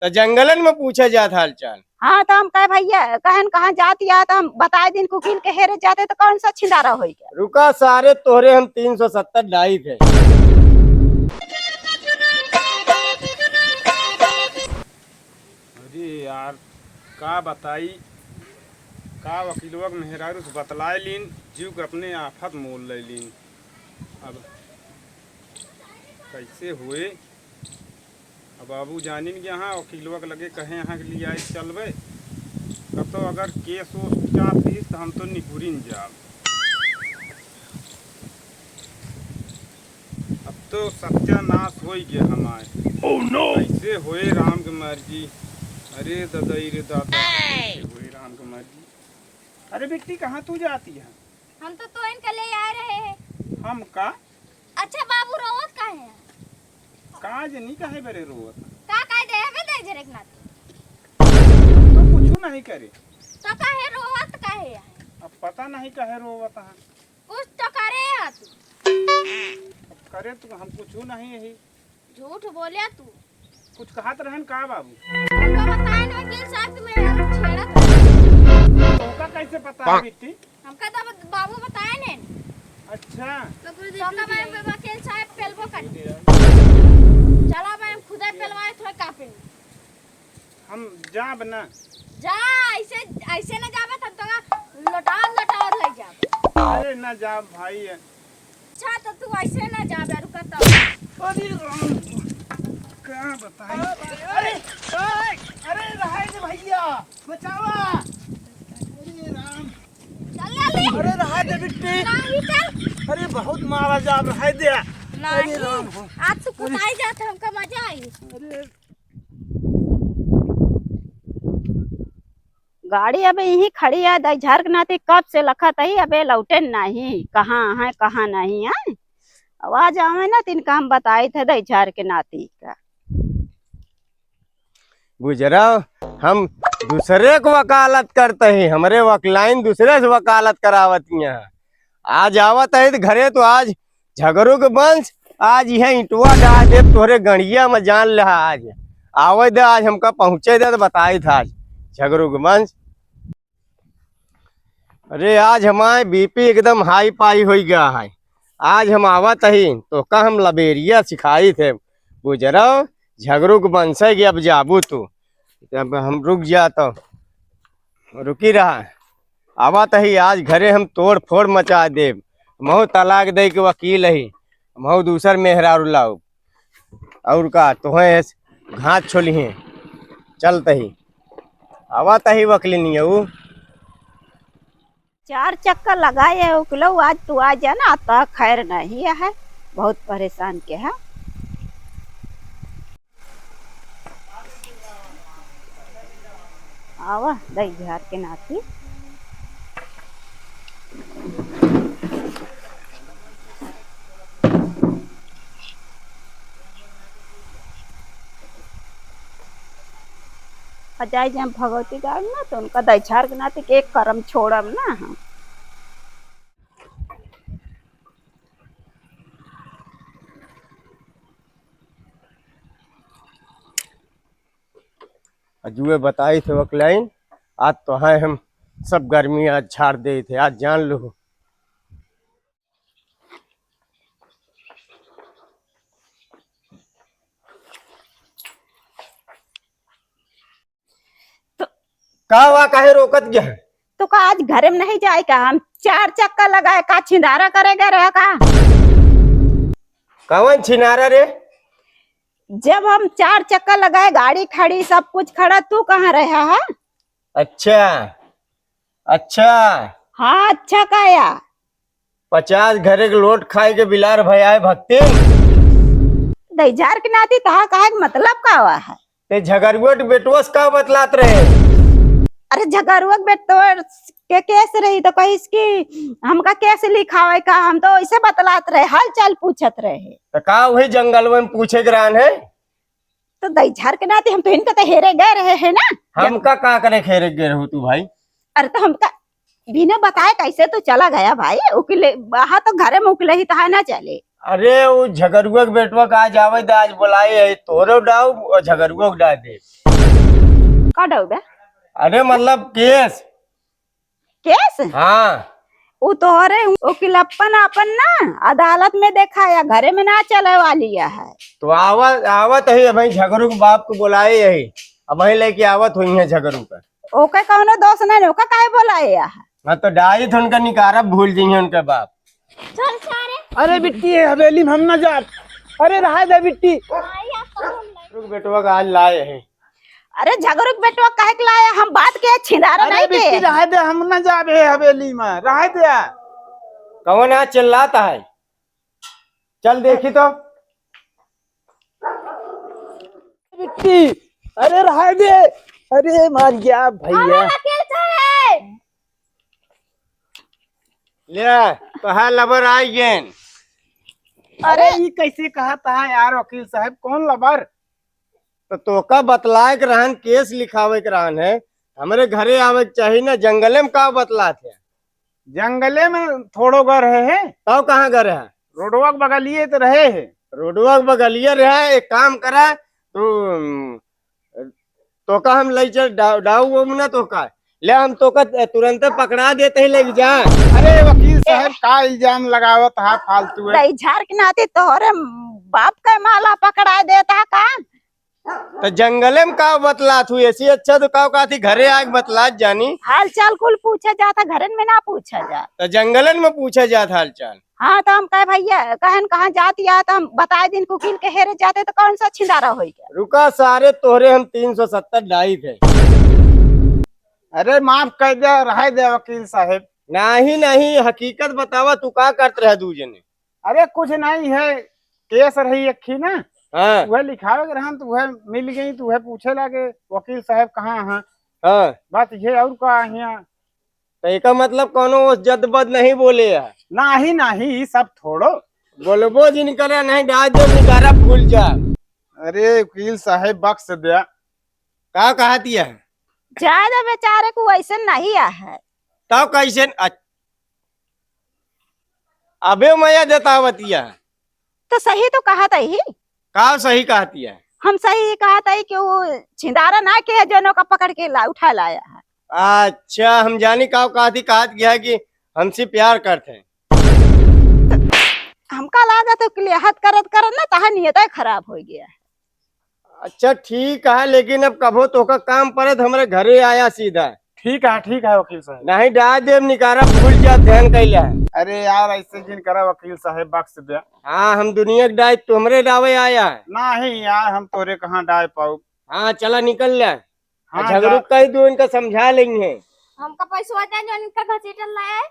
तो जंगलन में पूछा जात हाल चाल। हाँ तो हम कहे भैया कहन कहाँ जाती है तो हम बताए दिन कुकिल के हेरे जाते तो कौन सा छिंदारा हो गया। रुका सारे तोरे हम 370 ढाई थे। अरे यार का बताई का वकीलवा के मेहरारू से बतलाए लीन जीव के अपने आफत मोल ले लीन। अब कैसे हुए अब बाबू जानी कि यहाँ वकीलवा के लगे कहे यहाँ के लिए आई चलबे कब तो अगर केस वो चाहती तो हम तो निकुरिन जाब। अब तो सत्यानाश हो गया हमारे। oh, no! कैसे हुए राम की मर्जी। अरे दादाई रे दादा कैसे हुए राम की मर्जी। अरे बेटी कहाँ तू जाती है? हम तो इनके ले आ रहे हैं। हम का? अच्छा बाबू रोवत काहे है? का जनी काहे बरे रोवत? का दे हवे दे जरेक ना तो कुछ नहीं करे तो काहे रोवत काहे है? अब पता नहीं काहे रोवत है। कुछ तो करे है तू। अब करे तो हम कुछ नहीं यही झूठ बोलिया तू। कुछ कहत रहन का बाबू? हमका बताए ना वकील साहब कि मैं छेड़ा तोका कैसे पता है बेटी? हमका तो बाबू बताए ने। अच्छा तो का मैं वकील साहब पेलबो कर चला मैं खुदा पेलवाए थोड़ा कापे हम जाब ना जा ऐसे ना जावे तब तो लटा ले जा। अरे ना जाब भाई। अच्छा तो तू ऐसे ना जावे रुका तो। अरे राम क्या बताई। अरे अरे रहे दे भैया बचावा। अरे राम चल ले अरे रहे दे बेटी। नहीं चल अरे बहुत मारा जा रहे दे। नहीं आज तो कुटाई जाता हमका मजा आई। अरे गाड़ी अबे यही खड़ी है झारक नाती कब से लखत है अबे लौटे नहीं कहाँ है कहाँ नहीं है। आवाज आवे ना तिनका हम बताए थे दईझार के नाती का। गुजरा हम दूसरे को वकालत करते हैं हमरे वकलाइन दूसरे से वकालत करावती हैं। आज आवत है घरे तो आज झगड़ू के वंश आज यह ईटवा डाल दे तोहरे गणिया में जान लहा। आज आवे दे आज हमका पहुँचे दे तो बताई था आज झगड़ू के वंश। अरे आज हमारे बीपी एकदम हाई पाई हो गया है। आज हम आवत ही तो का हम लबेरिया सिखाई थे गुजरा झगड़ू के वंश है कि अब जाबू तू अब हम रुक जा तो रुकी रहा। आवत ही आज घरे हम तोड़ फोड़ मचा दे महू तलाक दे के वकील ही महू दूसर मेहरारू लाऊ और का तोहे घास छोली है चलते ही आवत ही वकील नहीं है। 4 चक्कर लगाए उकलो आज तू आ जा ना तो खैर नहीं है बहुत परेशान के है। आवा दईझार के नाती जाए जब भगवती गाड़ ना तो उनका दईझार के नाती के एक कर्म छोड़म ना हम। अजुए बताई थे वकलाइन आज तो है हम सब गर्मी आज छाड़ दे थे आज जान लो। तो का हुआ काहे रोकत गया है? तो का आज घर में नहीं जाए का हम 4 चक्कर लगाए का छिंदारा करेगा रहा का। कौन छिनारा रे? जब हम 4 चक्कर लगाए गाड़ी खड़ी सब कुछ खड़ा तू कहाँ रहा है? अच्छा अच्छा हाँ अच्छा काया 50 घरे के लोट खाए के बिलार भैया भक्ति दईझार के नाती तहा कहा मतलब का हुआ है? ते झगड़ुआ बेटवस का बतलात रहे। अरे झगड़ुआ बेटो के केस रही तो कही इसकी हमका केस लिखावे का हम तो ऐसे बतलात रहे हाल चाल पूछत रहे। तो का वही जंगल में पूछे ग्रान है तो दईझार के नाते हम तो इनका तो हेरे गए रहे है ना। हमका का करे खेरे गए रहो तू भाई। अरे तो हमका बिना बताए कैसे तो चला गया भाई उकिले वहां तो घरे में उकिले ही तो ना चले। अरे वो झगड़ुआ के बेटवा का आज आवे आज बुलाए है तोरो डाउ और झगड़ुआ को डाल दे। का डूबे अरे मतलब केस। केस हाँ वो तोहरे वकीलपन अपन ना अदालत में देखा या घरे में ना चले वाली है। तो आवत आवत है भाई, झगड़ू के बाप को बुलाए यही, अब वही लेके आवत हुई है झगड़ू का। ओके कौनो दोष नहीं, ओका काहे बोलाए है। हाँ तो डाई थे उनका निकारा भूल जाइए उनके बाप। चल सारे अरे बिट्टी हवेली में हम ना जा। अरे रहा दे बिट्टी। आई आप तो हम नहीं। रुक बेटवा का आज लाए है। अरे झगड़ू के बेटवा काहे के लाया, हम बात के छिंदारा अरे नहीं बिट्टी के। रहा दे, हम ना जाबे हवेली में, रहा दे। कौन आज चिल्लाता है, चल देखी तो। बिट्टी अरे रहा दे। अरे मार गया भैया। वकील साहब ले तो है लबर आई गेन। अरे ये कैसे कहा था यार वकील साहब, कौन लबर? तो तोका बतलाए के रहन, केस लिखावे के रहन है, हमरे घरे आवे के चाहिए ना, जंगले में का बतला थे। जंगले में थोड़ो घर है, तब कहाँ घर है? रोडवा के बगलिए तो रहे है। रोडवा के बगलिया रहे, एक काम करा तो का हम ले चल डाऊ ना तो का ले, हम तो का तुरंत पकड़ा देते ही लेके जा। अरे वकील साहब का इल्जाम लगावत है फालतू है। दई झार के नाते तोहरे बाप का माला पकड़ा देता का। तो जंगले में का बतला तू, ऐसी अच्छा तो का थी घरे आके बतला जानी। हाल चाल कुल पूछा जाता, घरन में ना पूछा जा। तो जंगलन में पूछा जाता हाल चाल। हाँ तो हम कहे भैया कहन कहाँ जाती है तो हम बताए दिन कुकिल के हेरे जाते तो कौन सा छिंदारा हो गया। रुका सारे तोहरे हम 370 डाई थे। अरे माफ कर दे, रहा दे वकील साहब। नहीं नहीं हकीकत बतावा, तू का करते रह दू जने। अरे कुछ नहीं है, केस रही अखी ना, हाँ वह लिखावे के रहन तो वह मिल गई तो वह पूछे लगे वकील साहब कहाँ हैं। हाँ बात ये और का यहाँ तो एका मतलब कोनो जदबद नहीं बोले है। नाही नाही सब थोड़ो। बोलबो जिन करे नहीं डाल दो निकारा भूल जा। अरे वकील साहब बख्श दिया। का कहती है? ज्यादा बेचारे को वैसे नहीं है। तब कैसे अबे मैया देतावतिया तो सही तो कहा था ही, का सही कहती है। हम सही ही कहा था कि वो छिंदारा ना के जनों का पकड़ के उठा लाया है। अच्छा हम जानी का कहत गया कि हमसे प्यार करते हैं। हमका लगा तो क्लियत करत करत ना तहा नियत खराब हो गया। अच्छा ठीक है, लेकिन अब कभो तो का काम पड़े तो हमारे घरे आया सीधा। ठीक है वकील साहब। नहीं डाल देव निकारा भूल जा, ध्यान कैला है। अरे यार ऐसे जिन करा वकील साहब बख्श दिया। हाँ हम दुनिया के डाय तुमरे डावे आया है। नहीं यार हम तोरे कहाँ डाय पाऊ। हाँ चला निकल ले। हाँ, झगड़ू कह दो, इनका समझा लेंगे। हमका पैसा दे जो इनका घसीटल लाए।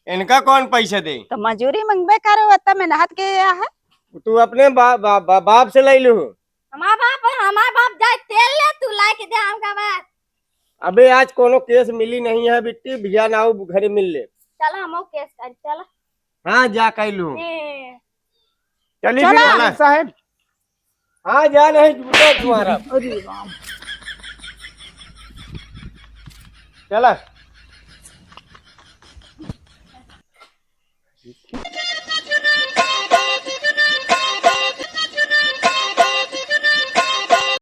इनका कौन पैसे दे? तो मजूरी मंगबे करे तब मेहनत के है। तू अपने बाप से ले लो। हमारा बाप जाए तेल ले तू ला के दे हमका बात। अबे आज कोनो केस मिली नहीं है बिट्टी, भैया ना घरे मिल ले। चल हम केस कर चल। हाँ जा कैलू। चलिए चला। वकील साहब। हाँ जा, नहीं जूता तुम्हारा। अरे राम। चला।